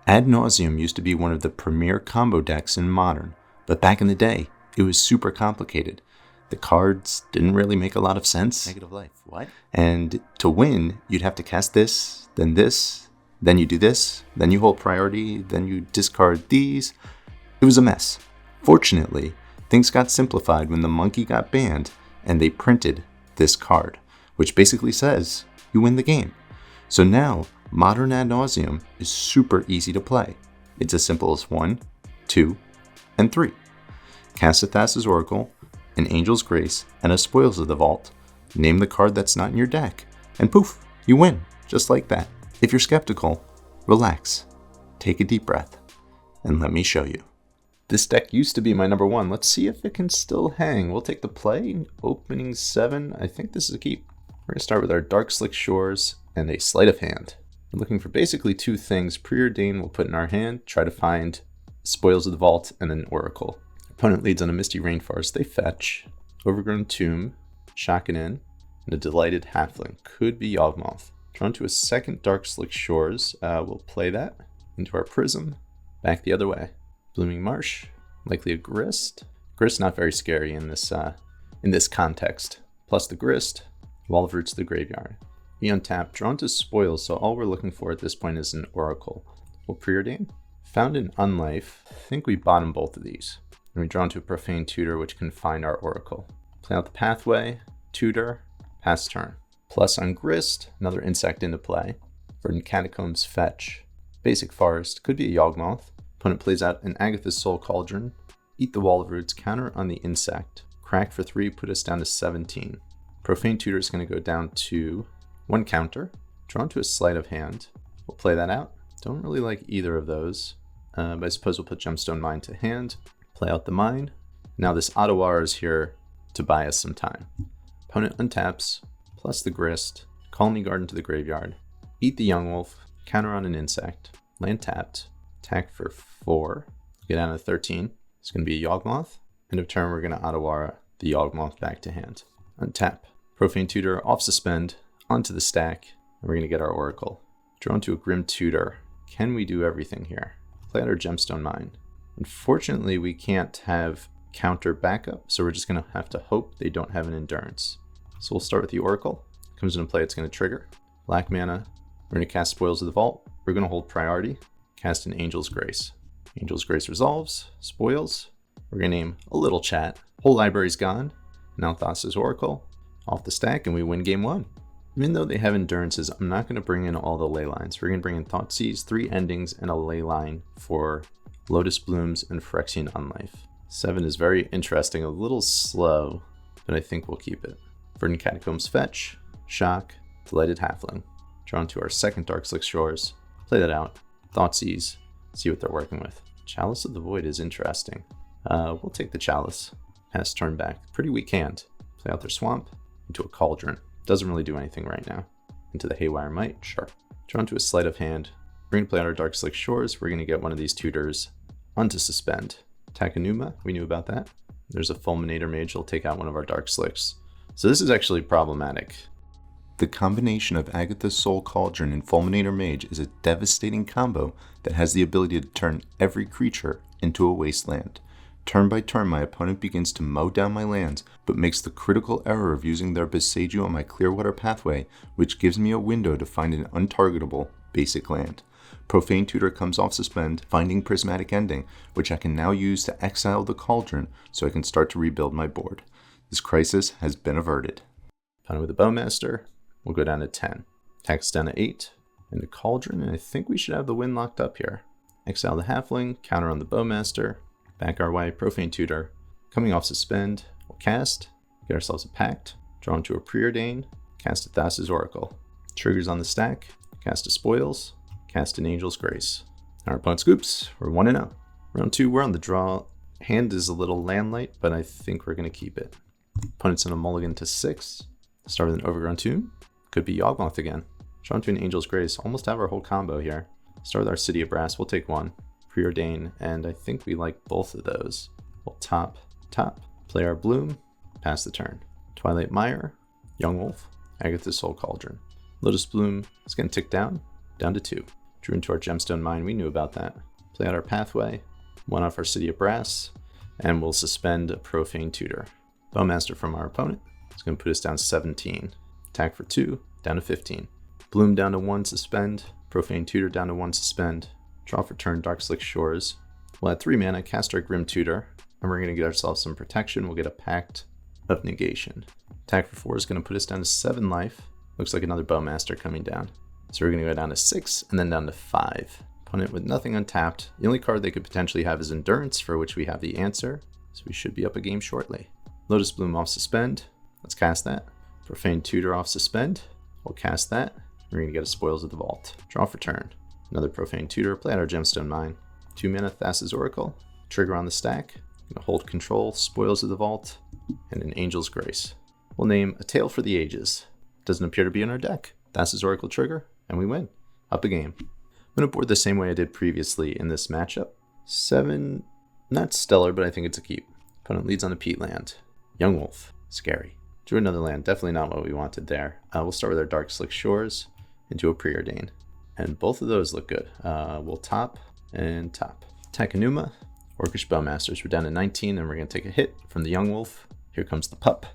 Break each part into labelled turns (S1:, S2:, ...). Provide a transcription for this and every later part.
S1: Ad Nauseam used to be one of the premier combo decks in Modern, but back in the day, it was super complicated. The cards didn't really make a lot of sense.
S2: Negative life. What?
S1: And to win, you'd have to cast this, then you do this, then you hold priority, then you discard these. It was a mess. Fortunately, things got simplified when the monkey got banned and they printed this card, which basically says you win the game. So now, Modern Ad Nauseam is super easy to play. It's as simple as 1, 2, and 3. Cast a Thassa's Oracle, an Angel's Grace, and a Spoils of the Vault. Name the card that's not in your deck, and poof, you win, just like that. If you're skeptical, relax, take a deep breath, and let me show you. This deck used to be my number 1. Let's see if it can still hang. We'll take the play. Opening 7. I think this is a keep. We're going to start with our Dark Slick Shores and a Sleight of Hand. We're looking for basically 2 things. Preordain we'll put in our hand, try to find Spoils of the Vault, and then Oracle. Opponent leads on a Misty Rainforest. They fetch. Overgrown Tomb, Shock It In, and a Delighted Halfling. Could be Yawgmoth. Drawn to a second Dark Slick Shores. We'll play that into our Prism. Back the other way. Blooming Marsh, likely a Grist. Grist not very scary in this context. Plus the Grist, Wall of Roots to the graveyard. We untap, drawn to Spoils, so all we're looking for at this point is an Oracle. We'll preordain. Found an Unlife. I think we bottom both of these. And we drawn to a Profane Tutor, which can find our Oracle. Play out the Pathway, Tutor, pass turn. Plus on Grist, another insect into play. Verdant Catacombs, fetch. Basic Forest, could be a Yawgmoth. Opponent plays out an Agatha's Soul Cauldron. Eat the Wall of Roots, counter on the insect. Crack for 3, put us down to 17. Profane Tutor is going to go down to 1 counter. Drawn to a Sleight of Hand. We'll play that out. Don't really like either of those. But I suppose we'll put Gemstone Mine to hand. Play out the Mine. Now this Ottawa is here to buy us some time. Opponent untaps, plus the Grist. Colony Garden to the graveyard. Eat the Young Wolf. Counter on an insect. Land tapped. Attack for 4. Get down to 13. It's going to be a Yawgmoth. End of turn, we're going to Ottawa the Yawgmoth back to hand. Untap. Profane Tutor, off suspend, onto the stack, and we're going to get our Oracle. Drawn to a Grim Tutor. Can we do everything here? Play out our Gemstone Mine. Unfortunately, we can't have counter backup, so we're just going to have to hope they don't have an Endurance. So we'll start with the Oracle. Comes into play, it's going to trigger. Black mana. We're going to cast Spoils of the Vault. We're going to hold priority. Cast an Angel's Grace. Angel's Grace resolves. Spoils. We're going to name a little chat. Whole library's gone. Now Thassa's Oracle. Off the stack, and we win game 1. Even though they have Endurances, I'm not going to bring in all the ley lines. We're going to bring in Thoughtseize, 3 endings, and a ley line for Lotus Blooms and Phyrexian Unlife. 7 is very interesting, a little slow, but I think we'll keep it. Verdant Catacombs fetch, Shock, Delighted Halfling. Drawn to our second Dark Slick Shores. Play that out. Thoughtseize, see what they're working with. Chalice of the Void is interesting. We'll take the Chalice. Pass turn back. Pretty weak hand. Play out their Swamp into a Cauldron. Doesn't really do anything right now. Into the Haywire Might, sure. Drawn to a Sleight of Hand. We're going to play out our Dark Slick Shores. We're going to get one of these tutors onto suspend. Takanuma, we knew about that. There's a Fulminator Mage, he'll take out one of our Dark Slicks. So this is actually problematic. The combination of Agatha's Soul Cauldron and Fulminator Mage is a devastating combo that has the ability to turn every creature into a wasteland. Turn by turn, my opponent begins to mow down my lands, but makes the critical error of using their Boseiju on my Clearwater Pathway, which gives me a window to find an untargetable basic land. Profane Tutor comes off suspend, finding Prismatic Ending, which I can now use to exile the Cauldron so I can start to rebuild my board. This crisis has been averted. Opponent with a Bowmaster, we'll go down to 10. Attack's down to 8, and the Cauldron, and I think we should have the win locked up here. Exile the Halfling, counter on the Bowmaster, back our way, Profane Tutor. Coming off suspend, we'll cast, get ourselves a Pact, drawn to a Preordain, cast a Thassa's Oracle. Triggers on the stack, cast a Spoils, cast an Angel's Grace. Our opponent scoops, we're 1-0. Round 2, we're on the draw. Hand is a little landlight, but I think we're going to keep it. Opponent's in a mulligan to 6. Start with an Overgrown Tomb. Could be Yawgmoth again. Drawn to an Angel's Grace. Almost have our whole combo here. Start with our City of Brass. We'll take 1. Preordain, and I think we like both of those. We'll top, play our Bloom, pass the turn. Twilight Mire, Young Wolf, Agatha's Soul Cauldron. Lotus Bloom is going to tick down to 2. Drew into our Gemstone Mine, we knew about that. Play out our Pathway, one off our City of Brass, and we'll suspend a Profane Tutor. Bowmaster from our opponent is going to put us down 17. Attack for 2, down to 15. Bloom down to 1, suspend. Profane Tutor down to 1, suspend. Draw for turn, Dark Slick Shores. We'll add 3 mana, cast our Grim Tutor, and we're going to get ourselves some protection. We'll get a Pact of Negation. Attack for 4 is going to put us down to 7 life. Looks like another Bowmaster coming down. So we're going to go down to 6 and then down to 5. Opponent with nothing untapped. The only card they could potentially have is Endurance, for which we have the answer. So we should be up a game shortly. Lotus Bloom off suspend. Let's cast that. Profane Tutor off suspend. We'll cast that. We're going to get a Spoils of the Vault. Draw for turn. Another Profane Tutor. Play out our Gemstone Mine. 2 mana Thassa's Oracle. Trigger on the stack. Going to hold control. Spoils of the Vault. And an Angel's Grace. We'll name A Tale for the Ages. Doesn't appear to be in our deck. Thassa's Oracle trigger. And we win. Up a game. I'm going to board the same way I did previously in this matchup. 7. Not stellar, but I think it's a keep. Opponent leads on the Peat land. Young Wolf. Scary. Drew another land. Definitely not what we wanted there. We'll start with our Dark Slick Shores into a Preordain. And both of those look good. We'll top and top. Takanuma, Orcish Bowmasters. We're down to 19 and we're going to take a hit from the Young Wolf. Here comes the pup.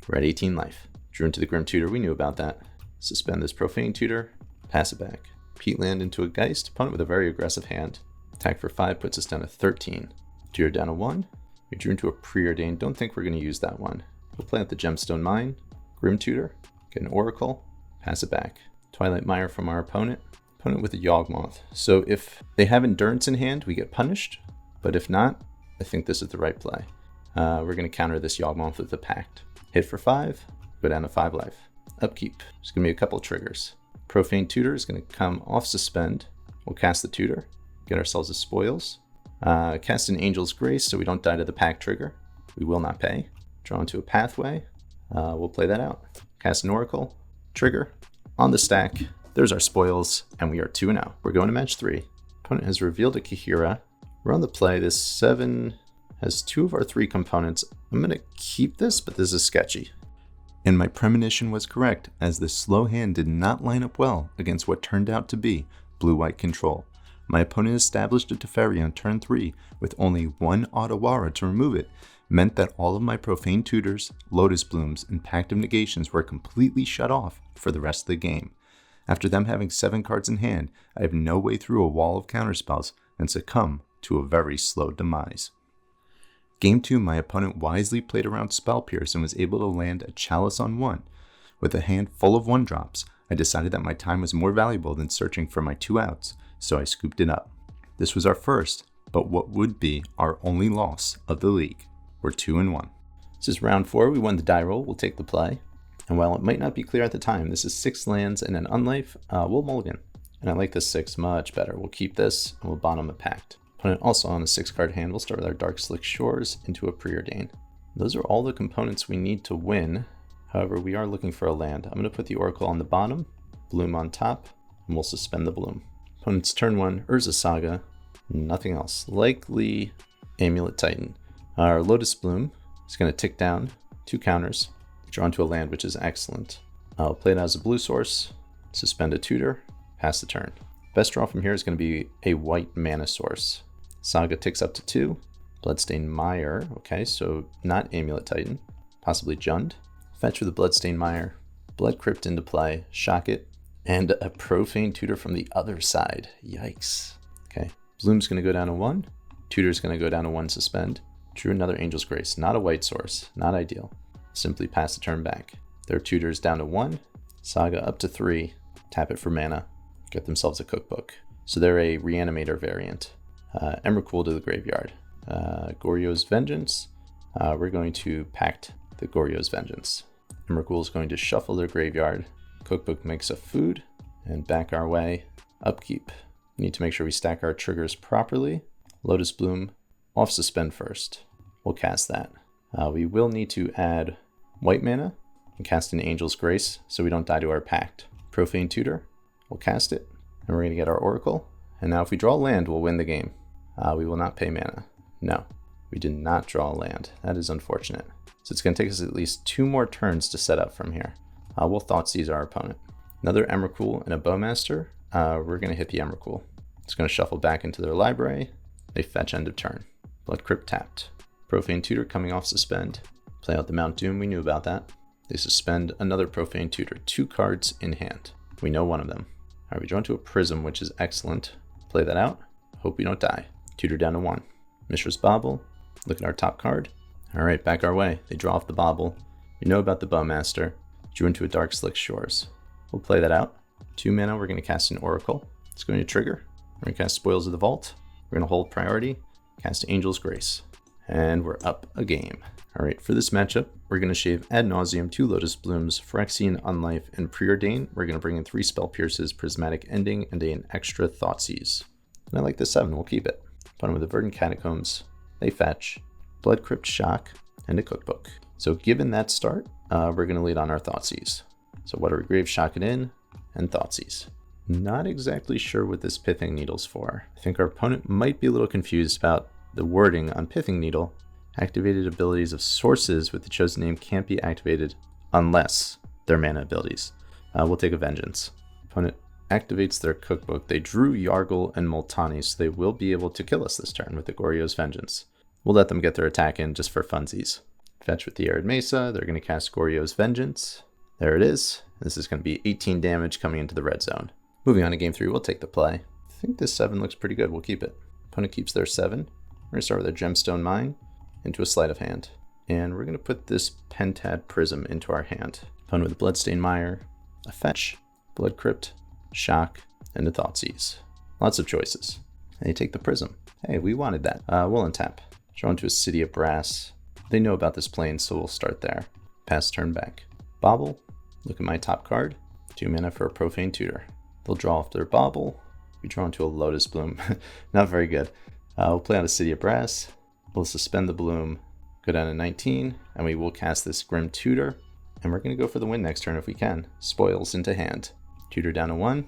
S1: We're at 18 life. Drew into the Grim Tutor. We knew about that. Suspend this Profane Tutor. Pass it back. Peat land into a Geist. Opponent with a very aggressive hand. Attack for 5 puts us down to 13. Tutor down to 1. We drew into a Preordain. Don't think we're going to use that one. We'll play out the Gemstone Mine. Grim Tutor. Get an Oracle. Pass it back. Twilight Mire from our opponent. Opponent with a Yawgmoth. So if they have Endurance in hand, we get punished. But if not, I think this is the right play. We're going to counter this Yawgmoth with the Pact. Hit for 5. Go down to 5 life. Upkeep. There's going to be a couple triggers. Profane Tutor is going to come off suspend. We'll cast the Tutor. Get ourselves a Spoils. Cast an Angel's Grace so we don't die to the Pact trigger. We will not pay. Draw into a Pathway. We'll play that out. Cast an Oracle. Trigger. On the stack. There's our Spoils. And we are 2-0. We're going to match 3. Opponent has revealed a Kahira. We're on the play. This 7 has 2 of our 3 components. I'm going to keep this, but this is sketchy. And my premonition was correct, as this slow hand did not line up well against what turned out to be blue-white control. My opponent established a Teferi on turn 3 with only 1 Otawara to remove it, meant that all of my Profane Tutors, Lotus Blooms, and Pact of Negations were completely shut off for the rest of the game. After them having 7 cards in hand, I have no way through a wall of counterspells and succumb to a very slow demise. Game 2, my opponent wisely played around Spell Pierce and was able to land a Chalice on 1. With a hand full of 1-drops, I decided that my time was more valuable than searching for my 2 outs, so I scooped it up. This was our first, but what would be our only loss of the league. We're 2-1. This is round 4, we won the die roll, we'll take the play. And while it might not be clear at the time, this is 6 lands and an unlife, we'll mulligan. And I like this 6 much better. We'll keep this and we'll bottom a Pact. Opponent also on a 6-card hand. We'll start with our Dark Slick Shores into a Preordain. Those are all the components we need to win. However, we are looking for a land. I'm going to put the Oracle on the bottom, Bloom on top, and we'll suspend the Bloom. Opponent's turn 1, Urza Saga, nothing else. Likely Amulet Titan. Our Lotus Bloom is going to tick down 2 counters, draw into a land, which is excellent. I'll play it as a blue source, suspend a Tutor, pass the turn. Best draw from here is going to be a white mana source. Saga ticks up to 2. Bloodstained Mire. Okay, so not Amulet Titan. Possibly Jund. Fetch for the Bloodstained Mire. Blood Crypt into play. Shock it. And a Profane Tutor from the other side. Yikes. Okay. Bloom's going to go down to 1. Tutor's going to go down to 1 suspend. Drew another Angel's Grace. Not a white source. Not ideal. Simply pass the turn back. Their Tutor's down to 1. Saga up to 3. Tap it for mana. Get themselves a cookbook. So they're a Reanimator variant. Emrakul to the graveyard. Goryo's Vengeance. We're going to Pact the Goryo's Vengeance. Emrakul is going to shuffle their graveyard. Cookbook makes a food. And back our way. Upkeep. We need to make sure we stack our triggers properly. Lotus Bloom off suspend first. We'll cast that. We will need to add white mana and cast an Angel's Grace so we don't die to our Pact. Profane Tutor. We'll cast it. And we're going to get our Oracle. And now if we draw land, we'll win the game. We will not pay mana. No, we did not draw land. That is unfortunate. So it's going to take us at least 2 more turns to set up from here. We'll Thoughtseize our opponent. Another Emrakul and a Bowmaster. We're going to hit the Emrakul. It's going to shuffle back into their library. They fetch end of turn. Blood Crypt tapped. Profane Tutor coming off suspend. Play out the Mount Doom, we knew about that. They suspend another Profane Tutor, 2 cards in hand. We know one of them. All right, we draw into a Prism, which is excellent. Play that out. Hope we don't die. Tutor down to 1. Mishra's Bauble. Look at our top card. All right, back our way. They draw off the Bauble. We know about the Bowmaster. Drew into a Dark Slick Shores. We'll play that out. 2 mana, we're going to cast an Oracle. It's going to trigger. We're going to cast Spoils of the Vault. We're going to hold priority. Cast Angel's Grace. And we're up a game. All right, for this matchup, we're going to shave Ad Nauseam, 2 Lotus Blooms, Phyrexian Unlife, and Preordain. We're going to bring in 3 Spell Pierces, Prismatic Ending, and an extra Thoughtseize. And I like this 7, we'll keep it. Opponent with the Verdant Catacombs, they fetch, Blood Crypt Shock, and a Cookbook. So given that start, we're going to lead on our Thoughtseize. So Watery Grave, Shock it in, and Thoughtseize. Not exactly sure what this Pithing Needle's for. I think our opponent might be a little confused about the wording on Pithing Needle. Activated abilities of sources with the chosen name can't be activated unless they're mana abilities. We'll take a Vengeance. Opponent activates their Cookbook. They drew Yargle and Multani, so they will be able to kill us this turn with the Goryo's Vengeance. We'll let them get their attack in just for funsies. Fetch with the Arid Mesa. They're going to cast Goryo's Vengeance. There it is. This is going to be 18 damage coming into the red zone. Moving on to game 3, we'll take the play. I think this 7 looks pretty good. We'll keep it. Opponent keeps their 7. We're going to start with their Gemstone Mine into a Sleight of Hand. And we're going to put this Pentad Prism into our hand. Opponent with a Bloodstained Mire, a Fetch, Blood Crypt, Shock, and a Thoughtseize. Lots of choices. And you take the Prism. Hey, we wanted that. We'll untap. Draw into a City of Brass. They know about this plane, so we'll start there. Pass turn back. Bauble. Look at my top card. 2 mana for a Profane Tutor. They'll draw off their Bauble. We draw into a Lotus Bloom. Not very good. We'll play out a City of Brass. We'll suspend the Bloom, go down to 19, and we will cast this Grim Tutor. And we're going to go for the win next turn if we can. Spoils into hand. Tutor down to 1.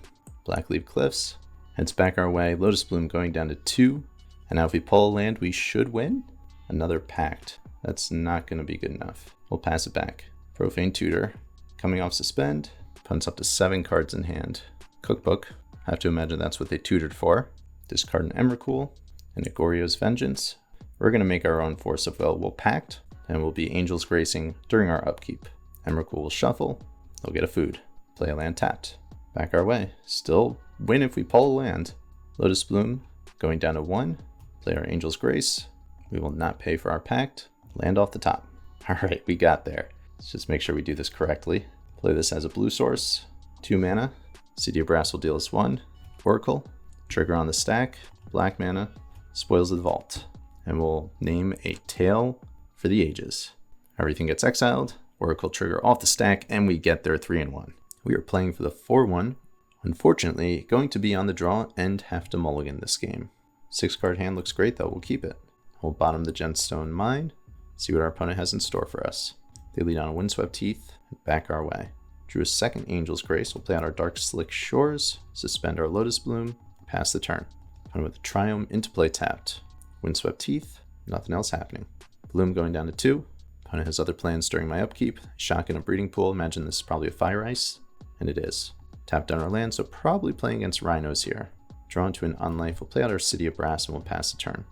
S1: Blackleaf Cliffs. Heads back our way. Lotus Bloom going down to 2. And now if we pull a land, we should win. Another Pact. That's not going to be good enough. We'll pass it back. Profane Tutor. Coming off suspend. Opponent's up to 7 cards in hand. Cookbook. Have to imagine that's what they tutored for. Discard an Emrakul and a Goryo's Vengeance. We're going to make our own Force of Will. We'll Pact, and we'll be Angel's Gracing during our upkeep. Emrakul will shuffle. They'll get a food. Play a land tapped. Back our way. Still win if we pull a land. Lotus Bloom going down to 1. Play our Angel's Grace. We will not pay for our Pact. Land off the top. All right, we got there. Let's just make sure we do this correctly. Play this as a blue source. 2 mana. City of Brass will deal us 1. Oracle. Trigger on the stack. Black mana. Spoils of the Vault. And we'll name a Tale for the Ages. Everything gets exiled. Oracle trigger off the stack, and we get their 3-1. We are playing for the 4-1. Unfortunately, going to be on the draw and have to mulligan this game. 6-card hand looks great though, we'll keep it. We'll bottom the Gemstone Mine, see what our opponent has in store for us. They lead on a Windswept Heath, and back our way. Drew a second Angel's Grace, we'll play on our Dark Slick Shores, suspend our Lotus Bloom, pass the turn. Opponent with a Triumph into play tapped. Windswept Heath, nothing else happening. Bloom going down to 2. Opponent has other plans during my upkeep. Shock in a Breeding Pool, imagine this is probably a Fire Ice, and it is. Tap down our land, so probably playing against Rhinos here. Draw into an Unlife, we'll play out our City of Brass and we'll pass the turn.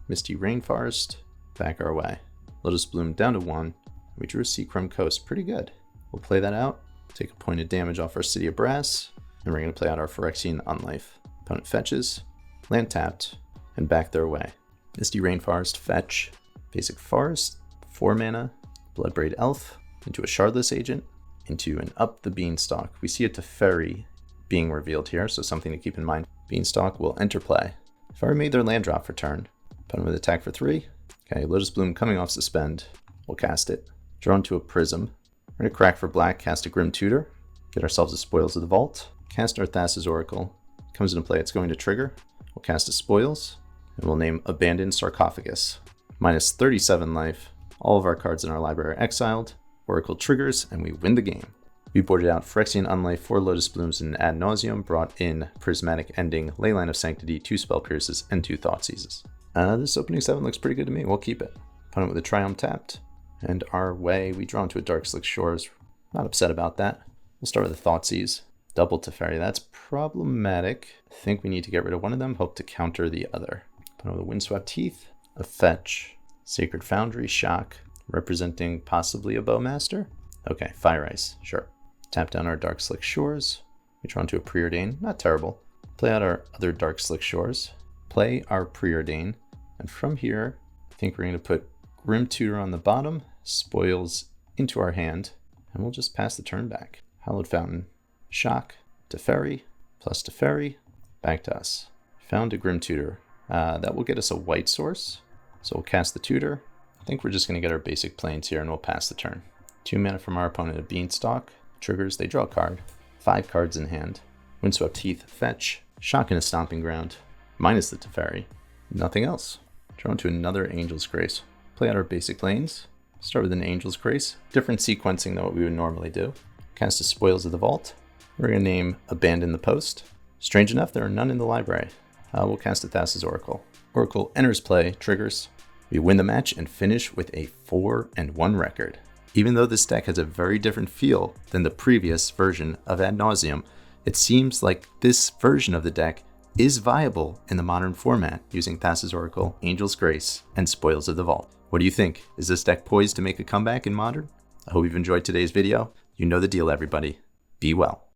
S1: Misty Rainforest, back our way. Lotus Bloom down to 1. We drew a Seacrum Coast, pretty good. We'll play that out, take a point of damage off our City of Brass, and we're going to play out our Phyrexian Unlife. Opponent fetches, land tapped, and back their way. Misty Rainforest, fetch, basic forest, 4 mana, Bloodbraid Elf, into a Shardless Agent, into an Up the Beanstalk. We see a Teferi being revealed here, so something to keep in mind. Beanstalk will enter play. If I made their land drop for turn, opponent with attack for 3. Okay, Lotus Bloom coming off suspend. We'll cast it. Draw into a Prism. We're going to crack for black, cast a Grim Tutor. Get ourselves a Spoils of the Vault. Cast our Thassa's Oracle. Comes into play, it's going to trigger. We'll cast a Spoils. And we'll name Abandoned Sarcophagus. Minus 37 life. All of our cards in our library are exiled. Oracle triggers, and we win the game. We boarded out Phyrexian Unlife, 4 Lotus Blooms, and Ad Nauseam, brought in Prismatic Ending, Leyline of Sanctity, 2 Spell Pierces, and 2 Thoughtseizes. This opening 7 looks pretty good to me. We'll keep it. Opponent with a Triumph tapped. And our way, we draw into a Dark Slick Shores. Not upset about that. We'll start with a Thoughtseize. Double Teferi, that's problematic. I think we need to get rid of one of them, hope to counter the other. Put on the Windswept Teeth, a fetch, Sacred Foundry, shock, representing possibly a Bowmaster. Okay, Fire Ice, sure. Tap down our Dark Slick Shores. We draw into a Preordain, not terrible. Play out our other Dark Slick Shores. Play our Preordain. And from here, I think we're going to put Grim Tutor on the bottom, spoils into our hand, and we'll just pass the turn back. Hallowed Fountain, shock, Teferi, plus Teferi, back to us. Found a Grim Tutor. That will get us a white source. So we'll cast the Tutor. I think we're just going to get our basic planes here and we'll pass the turn. 2 mana from our opponent, a Beanstalk. Triggers, they draw a card. 5 cards in hand. Windswept Teeth, fetch. Shock in a Stomping Ground. Minus the Teferi. Nothing else. Draw into another Angel's Grace. Play out our basic planes. Start with an Angel's Grace. Different sequencing than what we would normally do. Cast a Spoils of the Vault. We're going to name Abandon the Post. Strange enough, there are none in the library. We'll cast a Thassa's Oracle. Oracle enters play, triggers. We win the match and finish with a 4-1 record. Even though this deck has a very different feel than the previous version of Ad Nauseam, it seems like this version of the deck is viable in the modern format using Thassa's Oracle, Angel's Grace, and Spoils of the Vault. What do you think? Is this deck poised to make a comeback in Modern? I hope you've enjoyed today's video. You know the deal, everybody. Be well.